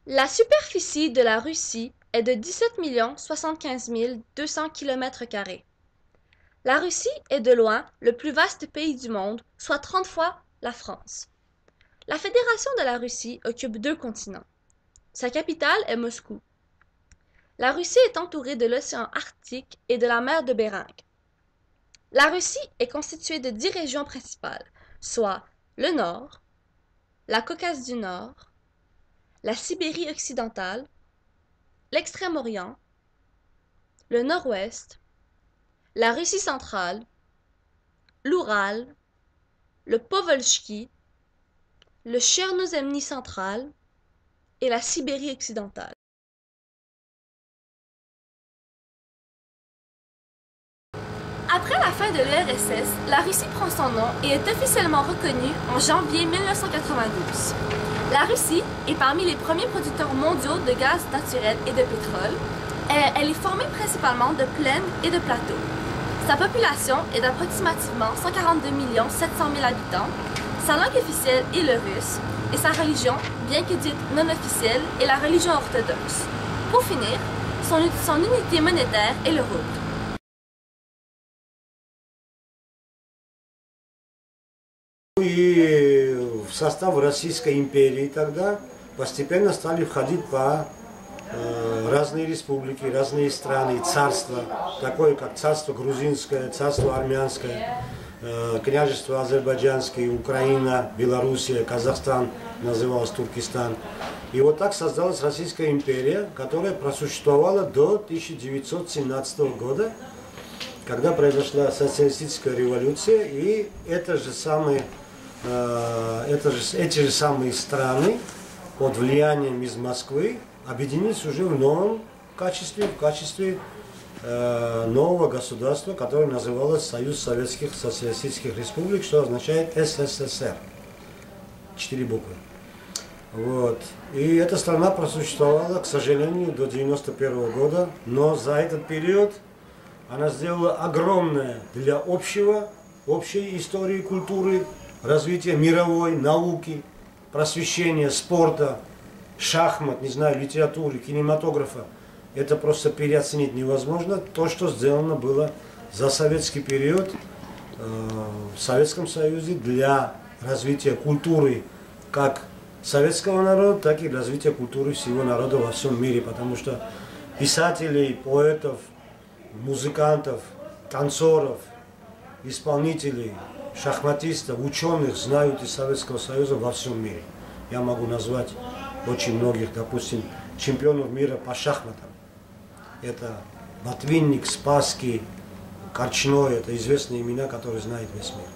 La superficie de la Russie est de 17 75 200 km². La Russie est de loin le plus vaste pays du monde, soit 30 fois la France. La Fédération de la Russie occupe 2 continents. Sa capitale est Moscou. La Russie est entourée de l'océan Arctique et de la mer de Bering. La Russie est constituée de 10 régions principales, soit le Nord, la Caucase du Nord, la Sibérie occidentale, l'Extrême-Orient, le Nord-Ouest, la Russie centrale, l'Oural, le Povolchki, le Tchernozemnie central et la Sibérie occidentale. Après la fin de l'URSS, la Russie prend son nom et est officiellement reconnue en janvier 1992. La Russie est parmi les premiers producteurs mondiaux de gaz naturel et de pétrole. Elle est formée principalement de plaines et de plateaux. Sa population est d'approximativement 142 700 000 habitants. Sa langue officielle est le russe et sa religion, bien que dite non officielle, est la religion orthodoxe. Pour finir, son unité monétaire est le rouble. И в состав Российской империи тогда постепенно стали входить по разные республики, разные страны, царства, такое как царство грузинское, царство армянское, княжество азербайджанское, Украина, Белоруссия, Казахстан, называлось Туркестан. И вот так создалась Российская империя, которая просуществовала до 1917 года, когда произошла социалистическая революция, и эти же самые страны под влиянием из Москвы объединились уже в новом качестве, в качестве нового государства, которое называлось Союз Советских Социалистических Республик, что означает СССР. 4 буквы. Вот. И эта страна просуществовала, к сожалению, до 1991 года, но за этот период она сделала огромное для общей истории, культуры, развития мировой науки, просвещения, спорта, шахмат, не знаю, литературы, кинематографа. Это просто переоценить невозможно. То, что сделано было за советский период в Советском Союзе для развития культуры как советского народа, так и развития культуры всего народа во всем мире. Потому что писателей, поэтов, музыкантов, танцоров, исполнителей, шахматистов, ученых знают из Советского Союза во всем мире. Я могу назвать очень многих, допустим, чемпионов мира по шахматам. Это Ботвинник, Спасский, Корчной, это известные имена, которые знает весь мир.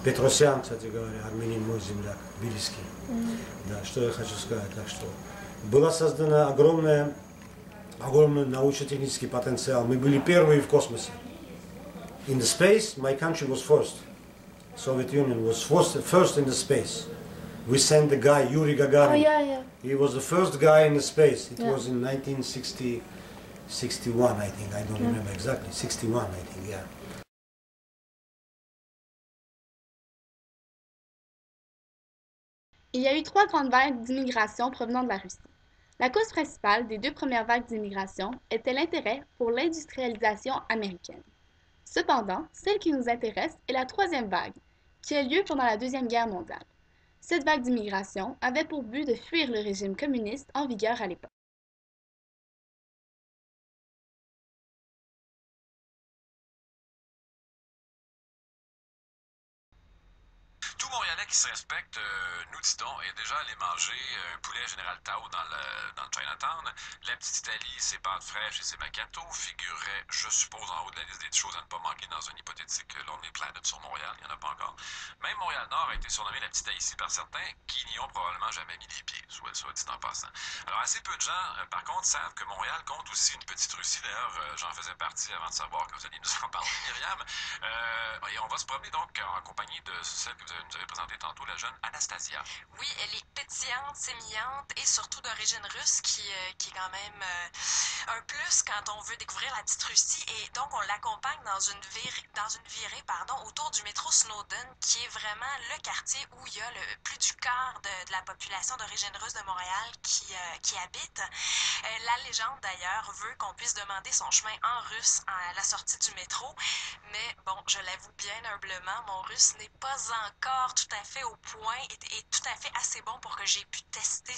Петросян, кстати говоря, армянин, мой земляк, Тбилисский. Да, что я хочу сказать, так что была создана огромный научно-технический потенциал. Мы были первые в космосе. In the space, my country was first. Soviet Union was first in the space. We sent the guy, Yuri Gagarin. Oh, yeah. He was the first guy in the space. It was in 1961, I think. I don't remember exactly. 61, I think, yeah. Il y a eu 3 grandes vagues d'immigration provenant de la Russie. La cause principale des 2 premières vagues d'immigration était l'intérêt pour l'industrialisation américaine. Cependant, celle qui nous intéresse est la 3e vague, qui a lieu pendant la Deuxième Guerre mondiale. Cette vague d'immigration avait pour but de fuir le régime communiste en vigueur à l'époque. Tout Montréalais qui se respecte, nous dit-on, est déjà allé manger un poulet Général Tao dans le Chinatown. La petite Italie, ses pâtes fraîches et ses macchiatos figureraient, je suppose, en haut de la liste des choses à ne pas manquer dans un hypothétique Lonely Planet sur Montréal. Il n'y en a pas encore. Même Montréal-Nord a été surnommé la petite Haïti par certains qui n'y ont probablement jamais mis les pieds, soit dit en passant. Alors, assez peu de gens, par contre, savent que Montréal compte aussi une petite Russie. D'ailleurs, j'en faisais partie avant de savoir que vous alliez nous en parler, Myriam. Et on va se promener donc en compagnie de celle que vous nous avez présentée tantôt la jeune Anastasia. Oui, elle est pétillante, sémillante et surtout d'origine russe, qui est quand même un plus quand on veut découvrir la petite Russie. Et donc, on l'accompagne dans une virée autour du métro Snowden, qui est vraiment le quartier où il y a plus du quart de la population d'origine russe de Montréal qui habite. La légende, d'ailleurs, veut qu'on puisse demander son chemin en russe à la sortie du métro. Mais bon, je l'avoue bien humblement, mon russe n'est pas encore tout à fait au point et tout à fait assez bon pour que j'ai pu tester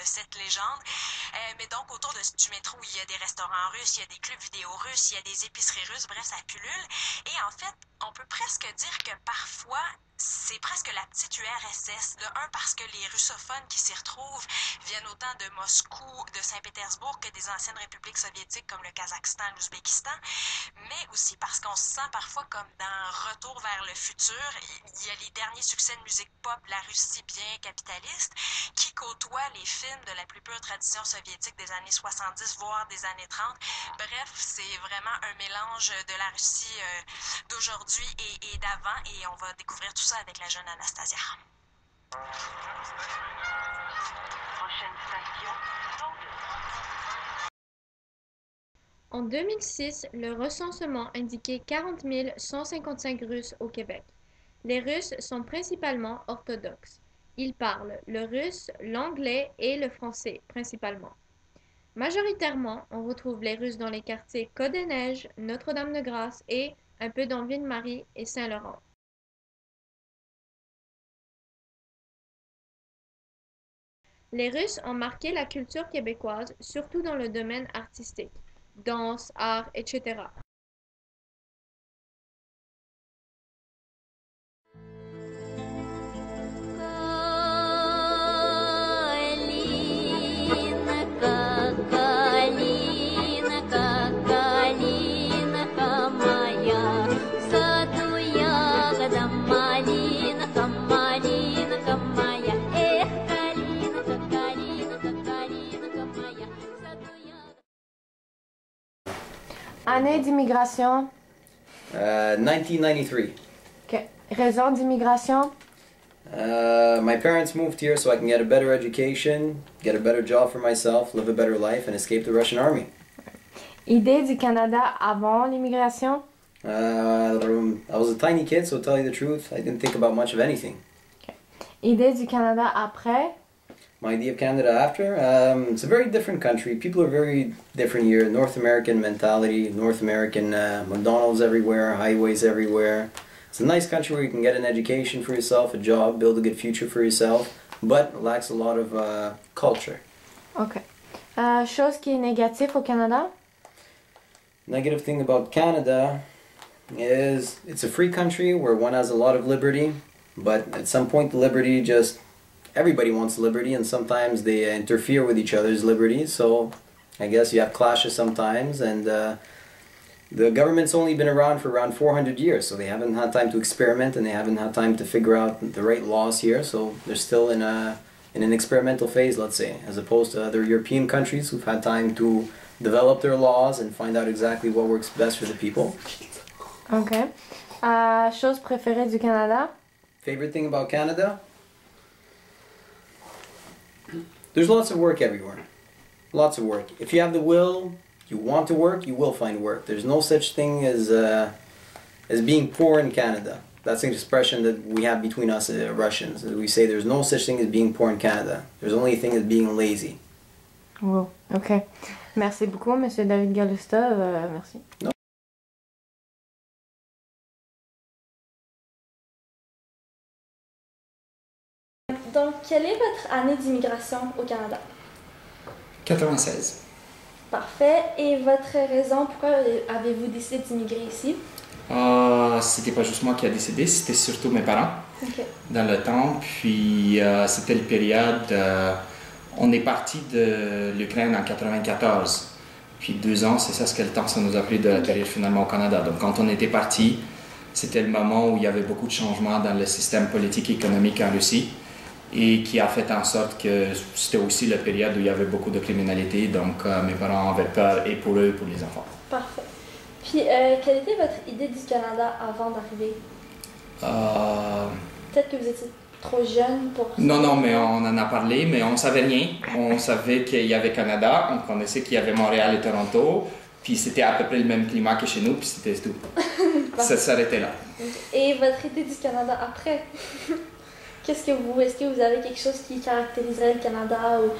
cette légende. Mais donc, autour du métro, il y a des restaurants russes, il y a des clubs vidéo russes, il y a des épiceries russes, bref, ça pullule. Et en fait, on peut presque dire que parfois, c'est presque la petite URSS. De un, parce que les russophones qui s'y retrouvent viennent autant de Moscou, de Saint-Pétersbourg que des anciennes républiques soviétiques comme le Kazakhstan, l'Ouzbékistan, mais aussi parce qu'on se sent parfois comme dans Retour vers le futur. Il y a les derniers succès de musique pop, la Russie bien capitaliste, qui côtoie les films de la plus pure tradition soviétique des années 70, voire des années 30. Bref, c'est vraiment un mélange de la Russie d'aujourd'hui et d'avant, et on va découvrir tout ça avec la jeune Anastasia. Prochaine station, En 2006, le recensement indiquait 40 155 Russes au Québec. Les Russes sont principalement orthodoxes. Ils parlent le russe, l'anglais et le français principalement. Majoritairement, on retrouve les Russes dans les quartiers Côte-des-Neiges, Notre-Dame-de-Grâce et un peu dans Ville-Marie et Saint-Laurent. Les Russes ont marqué la culture québécoise, surtout dans le domaine artistique, danse, art, etc. Année d'immigration. 1993. Okay. Raison d'immigration. My parents moved here so I can get a better education, get a better job for myself, live a better life, and escape the Russian army. Idée du Canada avant l'immigration. I was a tiny kid, so to tell you the truth, I didn't think about much of anything. Okay. Idée du Canada après. My idea of Canada after? It's a very different country. People are very different here. North American mentality, North American McDonald's everywhere, highways everywhere. It's a nice country where you can get an education for yourself, a job, build a good future for yourself, but lacks a lot of culture. Ok. Chose qui est négative au Canada? Negative thing about Canada is it's a free country where one has a lot of liberty, but at some point the liberty just... Everybody wants liberty, and sometimes they interfere with each other's liberties, so I guess you have clashes sometimes, and the government's only been around for around 400 years, so they haven't had time to experiment, and they haven't had time to figure out the right laws here, so they're still in an experimental phase, let's say, as opposed to other European countries who've had time to develop their laws and find out exactly what works best for the people. Ok. Chose préférée du Canada? Favorite thing about Canada? There's lots of work everywhere. Lots of work. If you have the will, you want to work, you will find work. There's no such thing as being poor in Canada. That's an expression that we have between us Russians. We say there's no such thing as being poor in Canada. There's only a thing as being lazy. Wow. Ok. Merci beaucoup, Monsieur David Galustov. Merci. No. Donc, quelle est votre année d'immigration au Canada? 96. Parfait. Et votre raison, pourquoi avez-vous décidé d'immigrer ici? C'était pas juste moi qui a décidé, c'était surtout mes parents. Okay. Dans le temps, puis c'était la période... on est parti de l'Ukraine en 94. Puis 2 ans, c'est ça ce que le temps ça nous a pris d'atterrir finalement au Canada. Donc quand on était parti, c'était le moment où il y avait beaucoup de changements dans le système politique et économique en Russie, et qui a fait en sorte que c'était aussi la période où il y avait beaucoup de criminalité, donc mes parents avaient peur, et pour eux, et pour les enfants. Parfait. Puis, quelle était votre idée du Canada avant d'arriver? Peut-être que vous étiez trop jeune pour... Non, non, mais on en a parlé, mais on savait rien. On savait qu'il y avait Canada, on connaissait qu'il y avait Montréal et Toronto, puis c'était à peu près le même climat que chez nous, puis c'était tout. Ça s'arrêtait là. Et votre été du Canada après? Est-ce que vous avez quelque chose qui caractériserait le Canada ou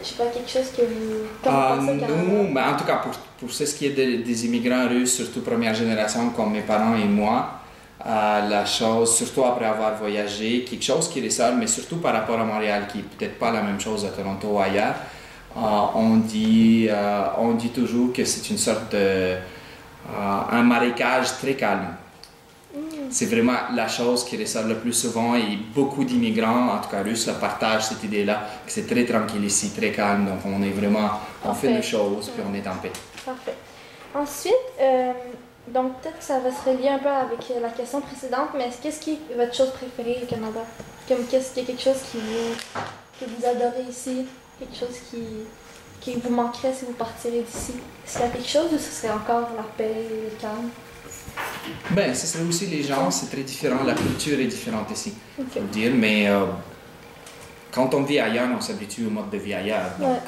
je sais pas, quelque chose que vous pensez au Canada? Nous, ben, en tout cas, pour ce qui est des immigrants russes, surtout première génération comme mes parents et moi, la chose, surtout après avoir voyagé, quelque chose qui ressort, mais surtout par rapport à Montréal, qui est peut-être pas la même chose à Toronto ou ailleurs, on dit toujours que c'est une sorte de un marécage très calme. C'est vraiment la chose qui ressort le plus souvent et beaucoup d'immigrants, en tout cas russes, partagent cette idée-là, que c'est très tranquille ici, très calme, donc on est vraiment, on fait nos choses, puis on est en paix. Parfait. Ensuite, donc peut-être que ça va se relier un peu avec la question précédente, mais qu'est-ce qui est votre chose préférée au Canada? Comme qu'est-ce qu'il y a quelque chose que vous adorez ici? Quelque chose qui vous manquerait si vous partirez d'ici? Est-ce qu'il y a quelque chose ou ce serait encore la paix et le calme? Ben, ce serait aussi les gens, c'est très différent, la culture est différente ici, Okay. faut le dire, mais quand on vit ailleurs, on s'habitue au mode de vie ailleurs, donc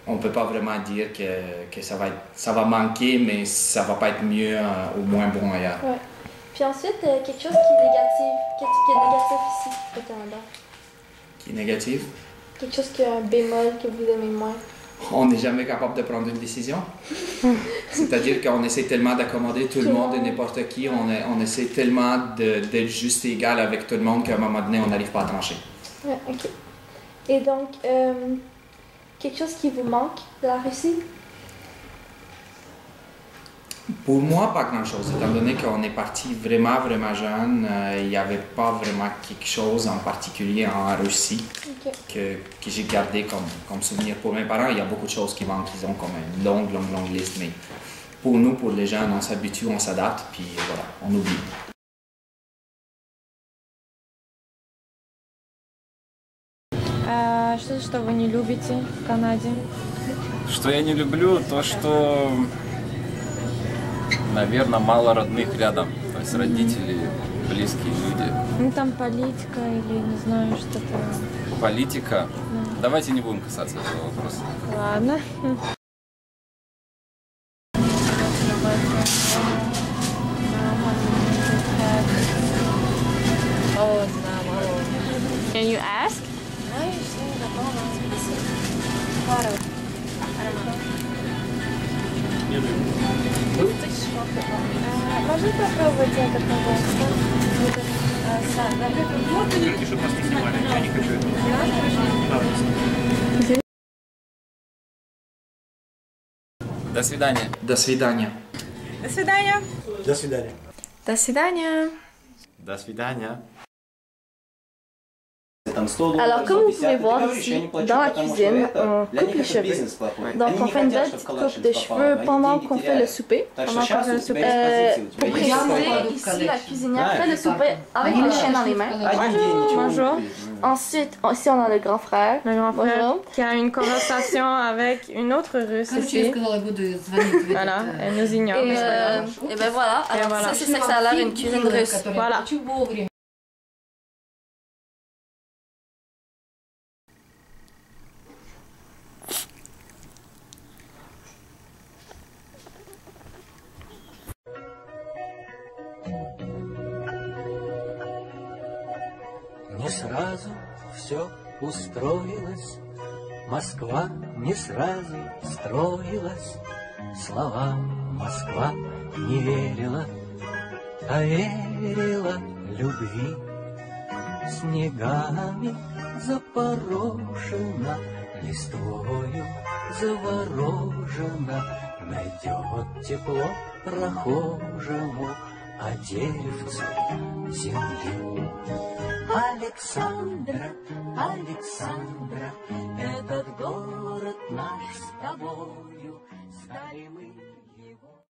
on ne peut pas vraiment dire que ça va manquer, mais ça va pas être mieux ou moins bon ailleurs. Ouais. Puis ensuite, quelque chose qui est négatif ici au Canada. Qui est négatif? Quelque chose qui a un bémol que vous aimez moins. On n'est jamais capable de prendre une décision. C'est-à-dire qu'on essaie tellement d'accommoder tout le monde et n'importe qui, on essaie tellement d'être juste et égal avec tout le monde qu'à un moment donné, on n'arrive pas à trancher. Ouais, ok. Et donc, quelque chose qui vous manque de la Russie? Pour moi, pas grand-chose. Étant donné qu'on est parti vraiment, vraiment jeune, il n'y avait pas vraiment quelque chose en particulier en Russie que j'ai gardé comme souvenir. Pour mes parents, il y a beaucoup de choses qui manquent. Ils ont comme une longue liste. Mais pour nous, pour les jeunes, on s'habitue, on s'adapte, puis voilà, on oublie. Что вы не любите в Канаде? Что я не люблю, то что, наверное, мало родных рядом. То есть родители, близкие люди. Ну там политика или не знаю, что-то... Политика. Давайте не будем касаться этого вопроса. Ладно. Can you ask? Можно попробовать этот, пожалуйста? Чтобы вас не снимали, я не хочу этого. До свидания. До свидания. До свидания. До свидания. До свидания. До свидания. Alors, comme vous pouvez voir ici, dans la cuisine, on coupe les cheveux. Donc, on fait une belle petite coupe de cheveux pendant qu'on fait le souper. Pour préciser, ici, la cuisinière fait le souper avec une chaîne dans les mains. Bonjour. Ensuite, ici, on a le grand frère. Le grand frère qui a une conversation avec une autre russe ici. Voilà, elle nous ignore. Et ben voilà, alors ça, c'est ça que ça a l'air une cuisine russe. Voilà. Не сразу все устроилось, Москва не сразу строилась, словам Москва не верила, а верила любви. Снегами запорошена, листвою заворожена, найдет тепло прохожему, а деревцу земли. Александра, Александра, этот город наш с тобою, стали мы.